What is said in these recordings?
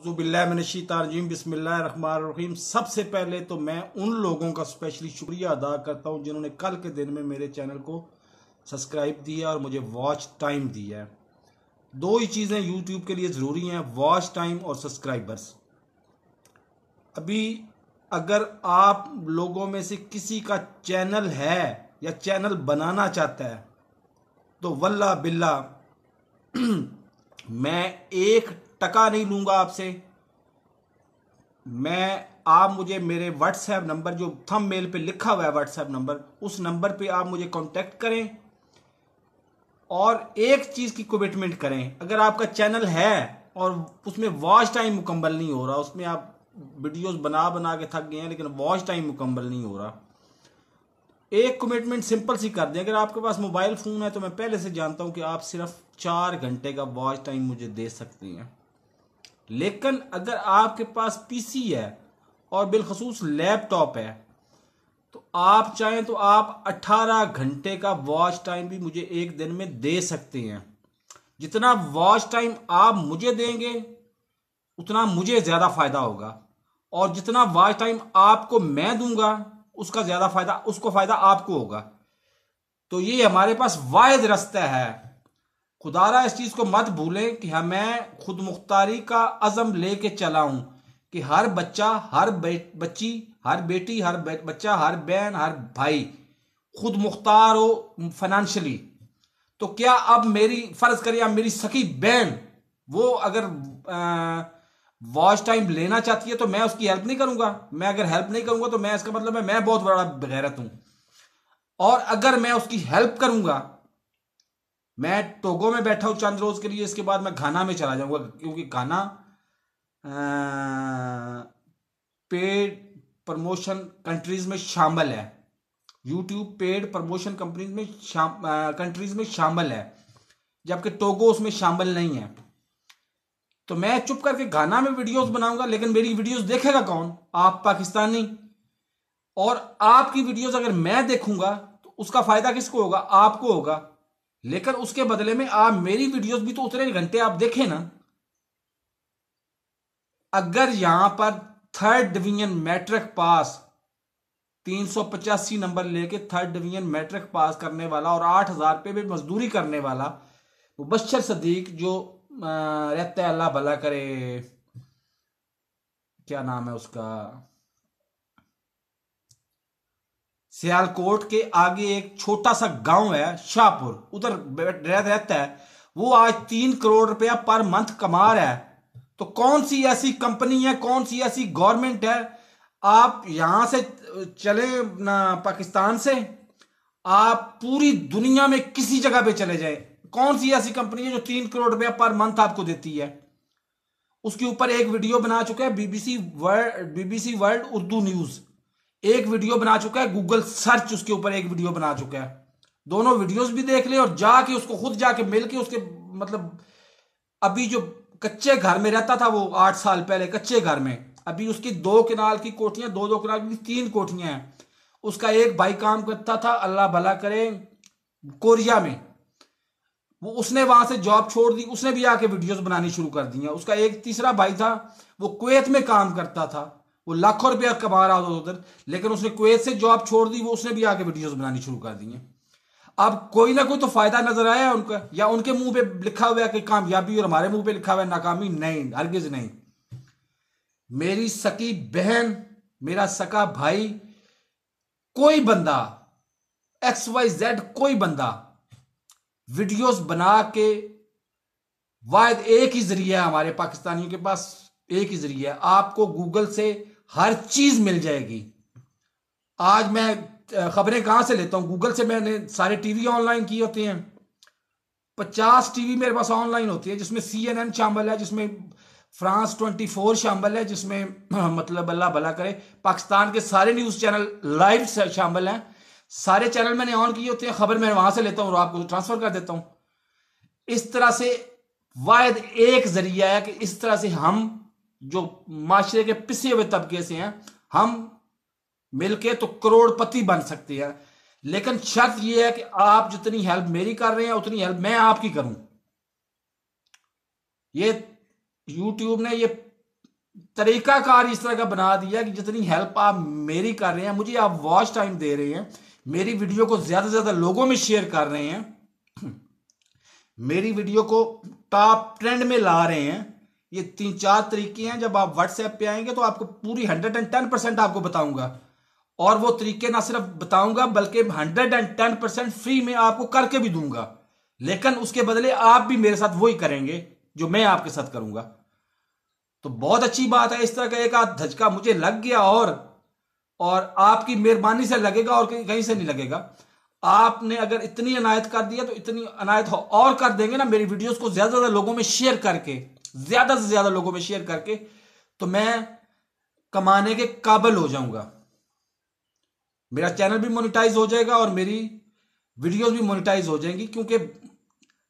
औज़ुबिल्लाहिमिनश्शैतानिर्रजीम बिस्मिल्लाहिर्रहमानिर्रहीम। सबसे पहले तो मैं उन लोगों का स्पेशली शुक्रिया अदा करता हूं जिन्होंने कल के दिन में मेरे चैनल को सब्सक्राइब दिया और मुझे वॉच टाइम दिया है। दो ही चीज़ें यूट्यूब के लिए ज़रूरी हैं, वॉच टाइम और सब्सक्राइबर्स। अभी अगर आप लोगों में से किसी का चैनल है या चैनल बनाना चाहता है तो वल्लाह बिल्लाह मैं 1 टका नहीं लूंगा आपसे। आप मुझे मेरे व्हाट्सएप नंबर जो थंबनेल पे लिखा हुआ है व्हाट्सएप नंबर, उस नंबर पे आप मुझे कांटेक्ट करें और एक चीज की कमिटमेंट करें। अगर आपका चैनल है और उसमें वॉच टाइम मुकम्मल नहीं हो रहा, उसमें आप वीडियोस बना बना के थक गए हैं लेकिन वॉच टाइम मुकम्मल नहीं हो रहा, एक कमिटमेंट सिंपल सी कर दें। अगर आपके पास मोबाइल फोन है तो मैं पहले से जानता हूं कि आप सिर्फ 4 घंटे का वॉच टाइम मुझे दे सकती हैं। लेकिन अगर आपके पास पीसी है और बिलखसूस लैपटॉप है तो आप चाहें तो आप 18 घंटे का वॉच टाइम भी मुझे एक दिन में दे सकते हैं। जितना वॉच टाइम आप मुझे देंगे उतना मुझे ज्यादा फायदा होगा और जितना वॉच टाइम आपको मैं दूंगा उसको फायदा आपको होगा। तो ये हमारे पास वाहिद रास्ता है। खुदारा इस चीज को मत भूलें कि हमें खुद मुख्तारी का अज़म लेके चला हूं कि हर बच्चा, हर बच्ची, हर बेटी, हर बच्चा, हर बहन, हर भाई खुद मुख्तार हो फाइनेंशियली। तो क्या अब मेरी फर्ज करिए अब मेरी सखी बहन वो अगर वॉच टाइम लेना चाहती है तो मैं उसकी हेल्प नहीं करूंगा। मैं अगर हेल्प नहीं करूंगा तो मैं इसका मतलब है मैं बहुत बड़ा बेगैरत हूं। और अगर मैं उसकी हेल्प करूंगा, मैं टोगो में बैठा हूं चंद रोज के लिए, इसके बाद मैं घाना में चला जाऊंगा क्योंकि घाना पेड प्रमोशन कंट्रीज में शामिल है। यूट्यूब पेड प्रमोशन कंपनीज में कंट्रीज में शामिल है, जबकि टोगो उसमें शामिल नहीं है। तो मैं चुप करके घाना में वीडियोस बनाऊंगा लेकिन मेरी वीडियोस देखेगा कौन? आप पाकिस्तानी। और आपकी वीडियोस अगर मैं देखूंगा तो उसका फायदा किसको होगा? आपको होगा। लेकिन उसके बदले में आप मेरी वीडियोस भी तो उतने घंटे आप देखें ना। अगर यहां पर 3rd division matric pass 385 number लेके 3rd डिवीजन मैट्रिक पास करने वाला और 8,000 रुपये में मजदूरी करने वाला मुबश्शिर सदीक जो रहता है, अल्लाह भला करे, क्या नाम है उसका, सियालकोट के आगे एक छोटा सा गांव है शाहपुर, उधर रहता है। वो आज 3 करोड़ रुपया पर मंथ कमा रहा है। तो कौन सी ऐसी कंपनी है, कौन सी ऐसी गवर्नमेंट है? आप यहां से चले ना, पाकिस्तान से आप पूरी दुनिया में किसी जगह पे चले जाए, कौन सी ऐसी कंपनी है जो 3 करोड़ रुपया पर मंथ आपको देती है? उसके ऊपर एक वीडियो बना चुका है बीबीसी वर्ल्ड उर्दू न्यूज, एक वीडियो बना चुका है गूगल सर्च, उसके ऊपर एक वीडियो बना चुका है। दोनों वीडियोस भी देख ले और जाके उसको खुद जाके मिल के उसके मतलब अभी जो कच्चे घर में रहता था वो 8 साल पहले कच्चे घर में, अभी उसकी 2 कनाल की कोठियां, 2-2 कनाल की 3 कोठियां हैं। उसका एक भाई काम करता था, अल्लाह भला करे, कोरिया में। वो उसने वहां से जॉब छोड़ दी, उसने भी आके वीडियोस बनानी शुरू कर दी हैं। उसका एक तीसरा भाई था, वो कुवैत में काम करता था, वो लाखों रुपया कमा रहा था उधर, लेकिन उसने कुवैत से जॉब छोड़ दी, वो उसने भी आके वीडियोस बनानी शुरू कर दी हैं। अब कोई ना कोई तो फायदा नजर आया उनका, या उनके मुंह पे लिखा हुआ है कि कामयाबी और हमारे मुंह पे लिखा हुआ है नाकामी? नहीं, हरगिज नहीं। मेरी सकी बहन, मेरा सका भाई, कोई बंदा XYZ, कोई बंदा वीडियोस बना के, वाहिद एक ही जरिया है हमारे पाकिस्तानियों के पास, एक ही जरिया है, आपको गूगल से हर चीज मिल जाएगी। आज मैं खबरें कहां से लेता हूं? गूगल से। मैंने सारे टीवी ऑनलाइन किए होते हैं, 50 टीवी मेरे पास ऑनलाइन होती है, जिसमें CNN शामिल है, जिसमें France 24 शामिल है, जिसमें मतलब अल्लाह भला करे पाकिस्तान के सारे न्यूज चैनल लाइव शामिल हैं। सारे चैनल मैंने ऑन किए होते हैं, खबर मैं वहां से लेता हूं और आपको ट्रांसफर कर देता हूं। इस तरह से वाहिद एक जरिया है कि इस तरह से हम जो माशरे के पिसे हुए तबके से हैं, हम मिलके तो करोड़पति बन सकते हैं। लेकिन शर्त यह है कि आप जितनी हेल्प मेरी कर रहे हैं उतनी हेल्प मैं आपकी करूं। ये YouTube ने ये तरीकाकार इस तरह का बना दिया कि जितनी हेल्प आप मेरी कर रहे हैं, मुझे आप वॉच टाइम दे रहे हैं, मेरी वीडियो को ज्यादा से ज्यादा लोगों में शेयर कर रहे हैं, मेरी वीडियो को टॉप ट्रेंड में ला रहे हैं। ये 3-4 तरीके हैं। जब आप व्हाट्सएप पे आएंगे तो आपको पूरी 110% आपको बताऊंगा, और वो तरीके ना सिर्फ बताऊंगा बल्कि 110% फ्री में आपको करके भी दूंगा। लेकिन उसके बदले आप भी मेरे साथ वही करेंगे जो मैं आपके साथ करूंगा। तो बहुत अच्छी बात है, इस तरह का एक आध धचका मुझे लग गया, और आपकी मेहरबानी से लगेगा और कहीं से नहीं लगेगा। आपने अगर इतनी अनायत कर दिया तो इतनी अनायत और कर देंगे ना, मेरी वीडियोस को ज्यादा से ज्यादा लोगों में शेयर करके, ज्यादा से ज्यादा लोगों में शेयर करके, तो मैं कमाने के काबिल हो जाऊंगा। मेरा चैनल भी मोनेटाइज हो जाएगा और मेरी वीडियोस भी मोनेटाइज हो जाएंगी। क्योंकि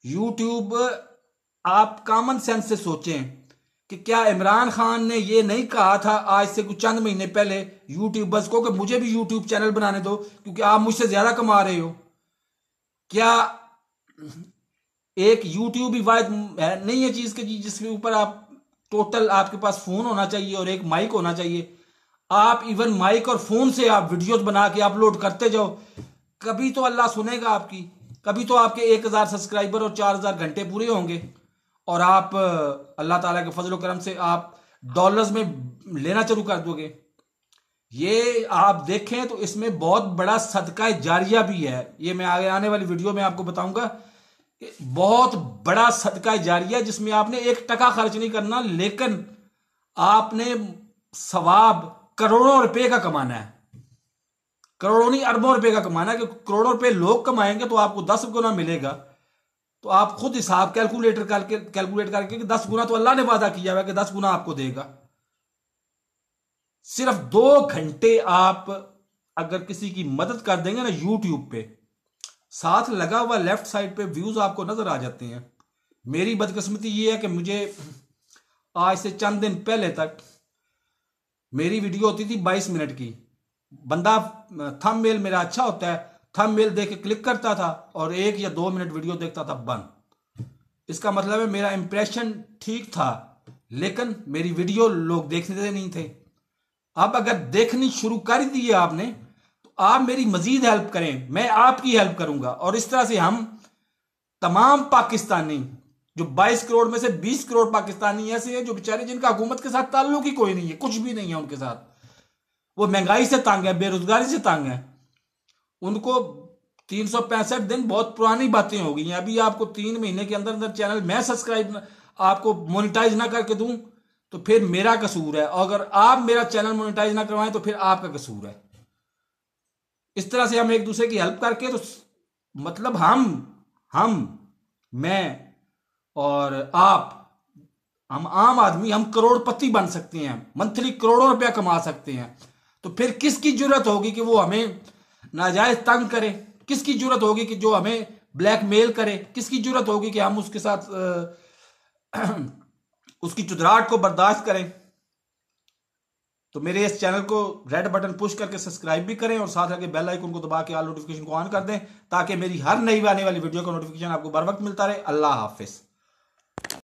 यूट्यूब, आप कॉमन सेंस से सोचें कि क्या इमरान खान ने ये नहीं कहा था आज से कुछ चंद महीने पहले यूट्यूबर्स को कि मुझे भी यूट्यूब चैनल बनाने दो क्योंकि आप मुझसे ज्यादा कमा रहे हो? क्या एक यूट्यूब ही वायद नहीं है चीज के जिसके ऊपर आप टोटल, आपके पास फोन होना चाहिए और एक माइक होना चाहिए। आप इवन माइक और फोन से आप वीडियोस बना के अपलोड करते जाओ, कभी तो अल्लाह सुनेगा आपकी, कभी तो आपके 1000 सब्सक्राइबर और 4000 घंटे पूरे होंगे, और आप अल्लाह ताला के फजल करम से आप डॉलर्स में लेना शुरू कर दोगे। ये आप देखें तो इसमें बहुत बड़ा सदका जारिया भी है। ये मैं आगे आने वाली वीडियो में आपको बताऊंगा। बहुत बड़ा सदका जारिया जिसमें आपने 1 टका खर्च नहीं करना, लेकिन आपने सवाब करोड़ों रुपए का कमाना है। करोड़ों नहीं, अरबों रुपए का कमाना है। कि करोड़ों रुपए लोग कमाएंगे तो आपको 10 गुना मिलेगा। तो आप खुद हिसाब कैलकुलेट करके कि 10 गुना तो अल्लाह ने वादा किया हुआ कि 10 गुना आपको देगा। सिर्फ 2 घंटे आप अगर किसी की मदद कर देंगे ना यूट्यूब पे, साथ लगा हुआ लेफ्ट साइड पे व्यूज आपको नजर आ जाते हैं। मेरी बदकिस्मती ये है कि मुझे आज से चंद दिन पहले तक मेरी वीडियो होती थी 22 मिनट की। बंदा थंबनेल मेरा अच्छा होता है, थंबनेल देख के क्लिक करता था और 1 या 2 मिनट वीडियो देखता था, बंद। इसका मतलब है मेरा इंप्रेशन ठीक था, लेकिन मेरी वीडियो लोग देखते नहीं थे। अब अगर देखनी शुरू कर दी है आपने तो आप मेरी मजीद हेल्प करें, मैं आपकी हेल्प करूंगा। और इस तरह से हम तमाम पाकिस्तानी, जो 22 करोड़ में से 20 करोड़ पाकिस्तानी ऐसे हैं जो बेचारे जिनका हुकूमत के साथ ताल्लुक ही कोई नहीं है, कुछ भी नहीं है उनके साथ, वो महंगाई से तंग है, बेरोजगारी से तंग है। उनको 365 दिन बहुत पुरानी बातें हो गई हैं। अभी आपको 3 महीने के अंदर अंदर चैनल मैं सब्सक्राइब आपको मोनेटाइज ना करके दूं तो फिर मेरा कसूर है, और अगर आप मेरा चैनल मोनेटाइज ना करवाएं तो फिर आपका कसूर है। इस तरह से हम एक दूसरे की हेल्प करके, तो मतलब मैं और आप, हम आम आदमी, हम करोड़पति बन सकते हैं, मंथली करोड़ों रुपया कमा सकते हैं। तो फिर किसकी जरूरत होगी कि वो हमें नाजायज तंग करे? किसकी जरूरत होगी कि जो हमें ब्लैकमेल करे? किसकी जरूरत होगी कि हम उसके साथ उसकी चुदराहट को बर्दाश्त करें? तो मेरे इस चैनल को रेड बटन पुश करके सब्सक्राइब भी करें और साथ लगे बेल आइकन को दबा के ऑल नोटिफिकेशन को ऑन कर दें, ताकि मेरी हर नई आने वाली वीडियो का नोटिफिकेशन आपको बर वक्त मिलता रहे। अल्लाह हाफिज।